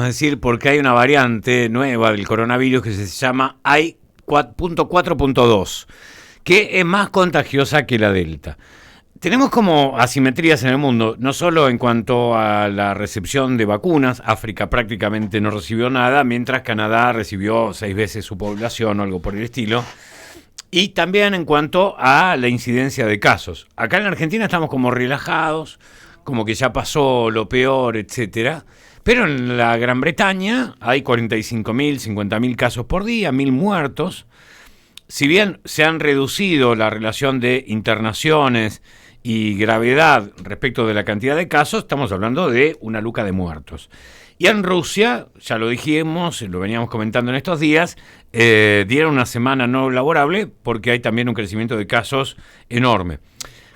decir, porque hay una variante nueva del coronavirus que se llama AI.4.2, que es más contagiosa que la Delta. Tenemos como asimetrías en el mundo, no solo en cuanto a la recepción de vacunas. África prácticamente no recibió nada, mientras Canadá recibió 6 veces su población o algo por el estilo. Y también en cuanto a la incidencia de casos. Acá en la Argentina estamos como relajados, como que ya pasó lo peor, etcétera. Pero en la Gran Bretaña hay 45.000, 50.000 casos por día, 1.000 muertos. Si bien se han reducido la relación de internaciones y gravedad respecto de la cantidad de casos, estamos hablando de una luca de muertos. Y en Rusia, ya lo dijimos, lo veníamos comentando en estos días, dieron una semana no laborable porque hay también un crecimiento de casos enorme.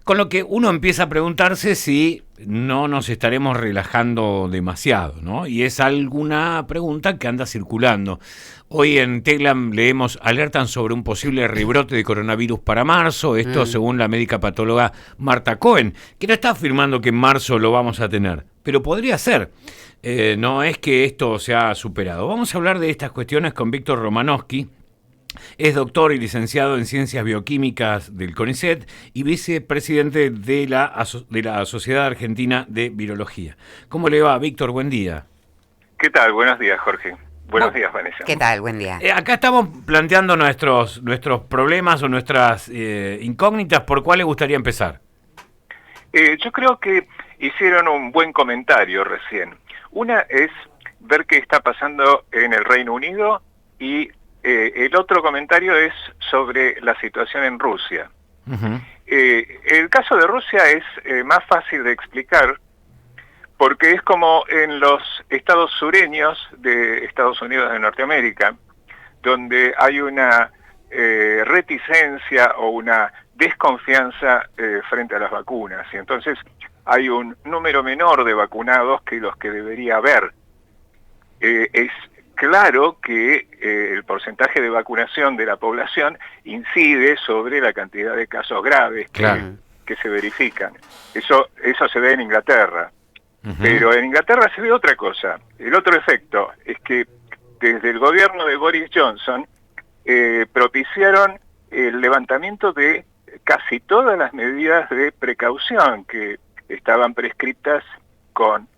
Con lo que uno empieza a preguntarse si no nos estaremos relajando demasiado, ¿no? Y es alguna pregunta que anda circulando. Hoy en Telegram leemos, alertan sobre un posible rebrote de coronavirus para marzo, esto según la médica patóloga Marta Cohen, que no está afirmando que en marzo lo vamos a tener, pero podría ser. No es que esto se ha superado. Vamos a hablar de estas cuestiones con Víctor Romanowski. Es doctor y licenciado en Ciencias Bioquímicas del CONICET y vicepresidente de la Sociedad Argentina de Virología. ¿Cómo le va, Víctor? Buen día. ¿Qué tal? Buenos días, Jorge. Buenos días, Vanessa. ¿Qué tal? Buen día. Acá estamos planteando nuestros problemas o nuestras incógnitas. ¿Por cuál le gustaría empezar? Yo creo que hicieron un buen comentario recién. Una es ver qué está pasando en el Reino Unido y el otro comentario es sobre la situación en Rusia. Uh-huh. El caso de Rusia es más fácil de explicar porque es como en los estados sureños de Estados Unidos de Norteamérica, donde hay una reticencia o una desconfianza frente a las vacunas. Y entonces hay un número menor de vacunados que los que debería haber. Es claro que el porcentaje de vacunación de la población incide sobre la cantidad de casos graves que se verifican. Eso se ve en Inglaterra. Uh-huh. Pero en Inglaterra se ve otra cosa. El otro efecto es que desde el gobierno de Boris Johnson propiciaron el levantamiento de casi todas las medidas de precaución que estaban prescritas con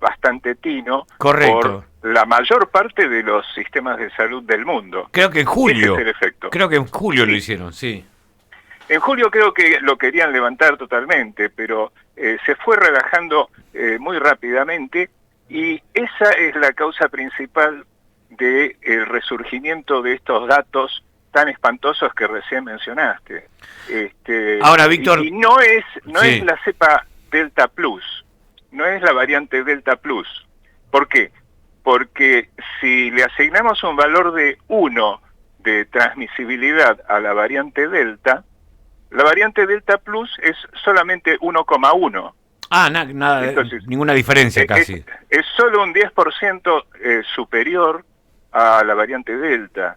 bastante tino. Correcto. Por la mayor parte de los sistemas de salud del mundo. Creo que en julio. Ese es el efecto. Creo que en julio lo hicieron, sí. En julio creo que lo querían levantar totalmente, pero se fue relajando muy rápidamente y esa es la causa principal del resurgimiento de estos datos tan espantosos que recién mencionaste. Ahora, Víctor... Y no es la cepa Delta Plus, no es la variante Delta Plus. ¿Por qué? Porque si le asignamos un valor de 1 de transmisibilidad a la variante Delta, la variante Delta Plus es solamente 1,1. Ah, nada, entonces, ninguna diferencia casi. Es solo un 10% superior a la variante Delta.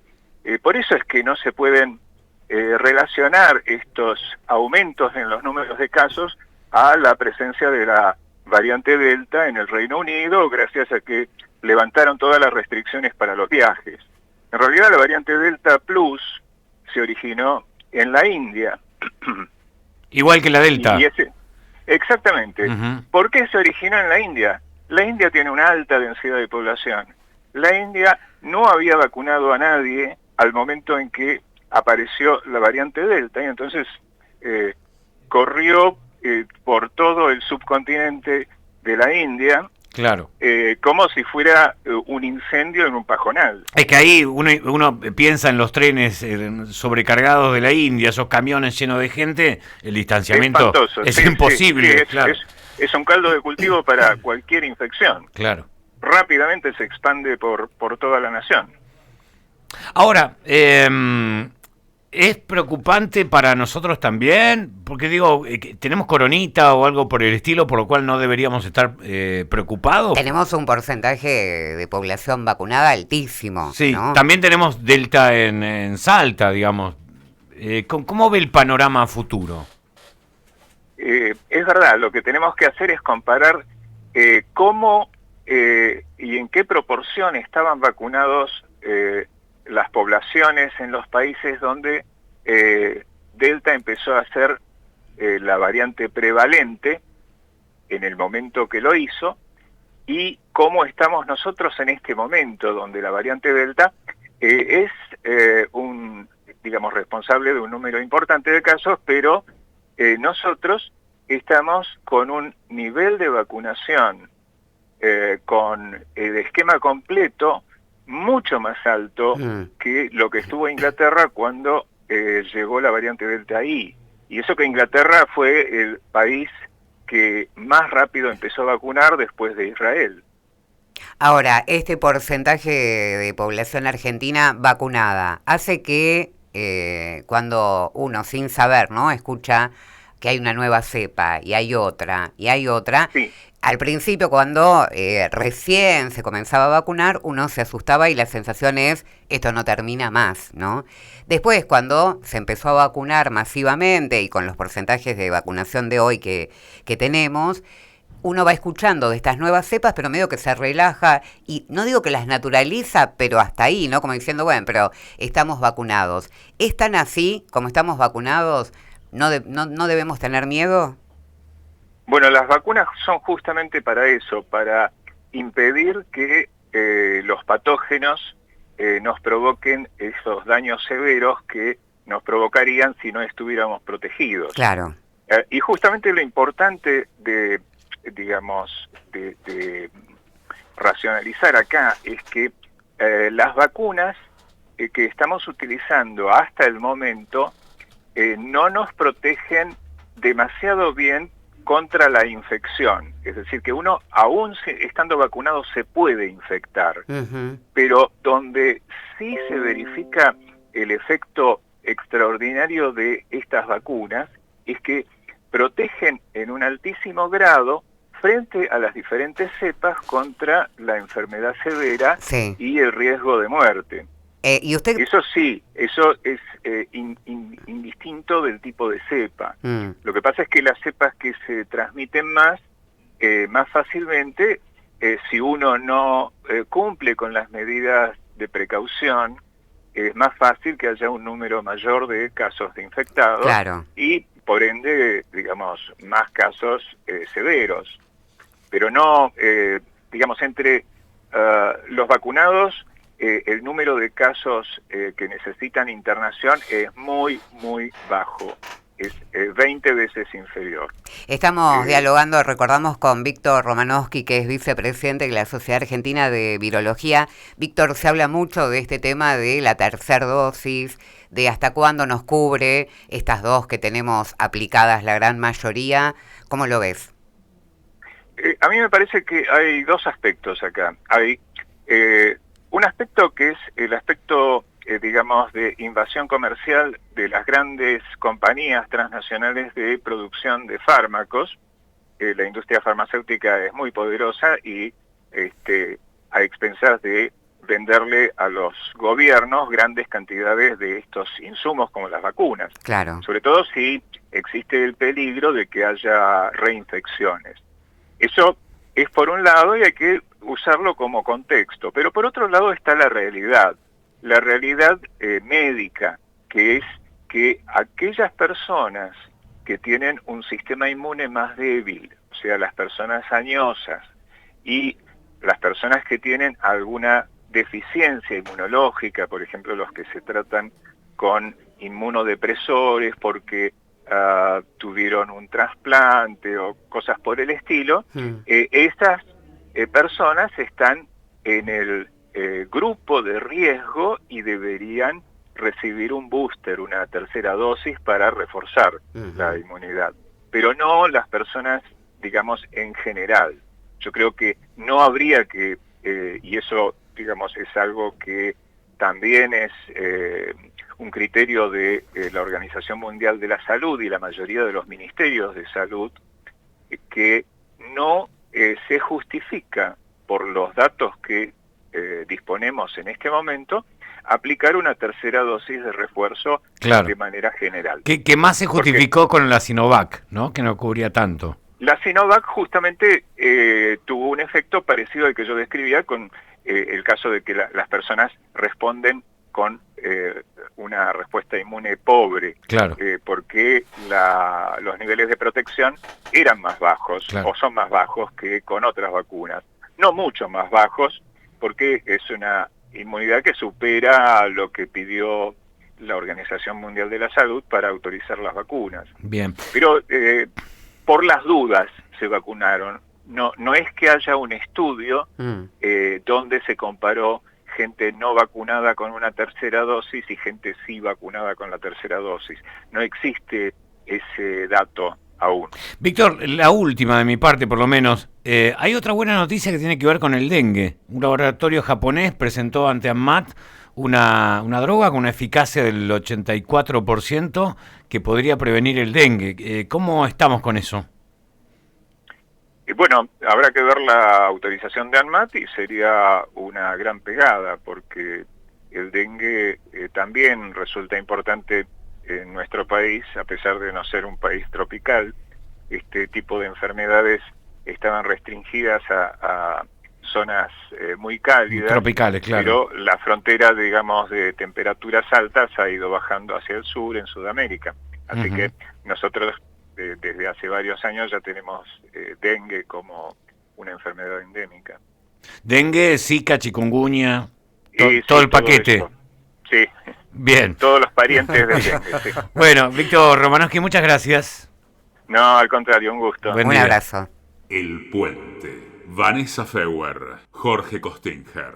Por eso es que no se pueden relacionar estos aumentos en los números de casos a la presencia de la variante Delta en el Reino Unido, gracias a que levantaron todas las restricciones para los viajes. En realidad la variante Delta Plus se originó en la India. Igual que la Delta. Exactamente. Uh-huh. ¿Por qué se originó en la India? La India tiene una alta densidad de población. La India no había vacunado a nadie al momento en que apareció la variante Delta y entonces corrió por todo el subcontinente de la India. Claro. Como si fuera un incendio en un pajonal. Es que ahí uno piensa en los trenes sobrecargados de la India, esos camiones llenos de gente, el distanciamiento es imposible. Sí, claro. Es un caldo de cultivo para cualquier infección. Claro. Rápidamente se expande por toda la nación. Ahora, ¿es preocupante para nosotros también? Porque digo, ¿tenemos coronita o algo por el estilo, por lo cual no deberíamos estar preocupados? Tenemos un porcentaje de población vacunada altísimo. Sí, ¿no? También tenemos Delta en Salta, digamos. ¿Cómo ve el panorama futuro? Es verdad, lo que tenemos que hacer es comparar cómo y en qué proporción estaban vacunados las poblaciones en los países donde Delta empezó a ser la variante prevalente en el momento que lo hizo, y cómo estamos nosotros en este momento, donde la variante Delta es digamos, responsable de un número importante de casos, pero nosotros estamos con un nivel de vacunación, con el esquema completo, mucho más alto que lo que estuvo Inglaterra cuando llegó la variante Delta ahí. Y eso que Inglaterra fue el país que más rápido empezó a vacunar después de Israel. Ahora, este porcentaje de población argentina vacunada hace que cuando uno, sin saber, ¿no?, escucha que hay una nueva cepa y hay otra, Sí. al principio cuando recién se comenzaba a vacunar, uno se asustaba y la sensación es, esto no termina más, ¿no? Después, cuando se empezó a vacunar masivamente y con los porcentajes de vacunación de hoy que tenemos, uno va escuchando de estas nuevas cepas, pero medio que se relaja, y no digo que las naturaliza, pero hasta ahí, ¿no? Como diciendo, bueno, pero estamos vacunados. ¿Es tan así como estamos vacunados? ¿No debemos tener miedo? Bueno, las vacunas son justamente para eso, para impedir que los patógenos nos provoquen esos daños severos que nos provocarían si no estuviéramos protegidos. Claro. Y justamente lo importante de racionalizar acá es que las vacunas que estamos utilizando hasta el momento no nos protegen demasiado bien contra la infección. Es decir, que uno, aún estando vacunado, se puede infectar. Pero donde sí se verifica el efecto extraordinario de estas vacunas es que protegen en un altísimo grado frente a las diferentes cepas contra la enfermedad severa y el riesgo de muerte. ¿Y usted? Eso sí, eso es indistinto del tipo de cepa. Lo que pasa es que las cepas que se transmiten más fácilmente, si uno no cumple con las medidas de precaución, es más fácil que haya un número mayor de casos de infectados. Claro. Y por ende, digamos, más casos severos. Pero no, digamos, entre los vacunados, el número de casos que necesitan internación es muy, muy bajo. Es 20 veces inferior. Estamos dialogando, recordamos, con Víctor Romanowski, que es vicepresidente de la Sociedad Argentina de Virología. Víctor, se habla mucho de este tema de la tercera dosis, de hasta cuándo nos cubre estas dos que tenemos aplicadas la gran mayoría. ¿Cómo lo ves? A mí me parece que hay dos aspectos acá. Hay un aspecto que es el aspecto, digamos, de invasión comercial de las grandes compañías transnacionales de producción de fármacos. La industria farmacéutica es muy poderosa y a expensas de venderle a los gobiernos grandes cantidades de estos insumos como las vacunas. Claro. Sobre todo si existe el peligro de que haya reinfecciones. Eso es por un lado y hay que usarlo como contexto, pero por otro lado está la realidad médica, que es que aquellas personas que tienen un sistema inmune más débil, o sea, las personas añosas y las personas que tienen alguna deficiencia inmunológica, por ejemplo, los que se tratan con inmunodepresores porque tuvieron un trasplante o cosas por el estilo, estas personas están en el grupo de riesgo y deberían recibir un booster, una tercera dosis para reforzar la inmunidad. Pero no las personas, digamos, en general. Yo creo que no habría que, y eso, digamos, es algo que también es un criterio de la Organización Mundial de la Salud y la mayoría de los ministerios de salud, que no se justifica por los datos que disponemos en este momento aplicar una tercera dosis de refuerzo de manera general. Que más se justificó con la Sinovac, ¿no? Que no cubría tanto. La Sinovac justamente tuvo un efecto parecido al que yo describía con el caso de que las personas responden con una respuesta inmune pobre, Claro. porque los niveles de protección eran más bajos, Claro. o son más bajos que con otras vacunas. No mucho más bajos, porque es una inmunidad que supera lo que pidió la Organización Mundial de la Salud para autorizar las vacunas. Bien. Pero por las dudas se vacunaron. No es que haya un estudio donde se comparó gente no vacunada con una tercera dosis y gente sí vacunada con la tercera dosis. No existe ese dato aún. Víctor, la última de mi parte por lo menos. Hay otra buena noticia que tiene que ver con el dengue. Un laboratorio japonés presentó ante ANMAT una droga con una eficacia del 84% que podría prevenir el dengue. ¿Cómo estamos con eso? Bueno, habrá que ver la autorización de ANMAT y sería una gran pegada, porque el dengue también resulta importante en nuestro país, a pesar de no ser un país tropical. Este tipo de enfermedades estaban restringidas a zonas muy cálidas, tropicales, claro. pero la frontera, digamos, de temperaturas altas ha ido bajando hacia el sur, en Sudamérica. Así que nosotros desde hace varios años ya tenemos dengue como una enfermedad endémica. Dengue, Zika, chikungunya, Sí, todo el paquete. Eso. Sí. Bien. Todos los parientes del dengue, sí. Bueno, Víctor Romanowski, muchas gracias. No, al contrario, un gusto. Buen Un día. abrazo. El Puente. Vanessa Feuer, Jorge Costinger.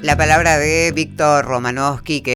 La palabra de Víctor Romanowski, que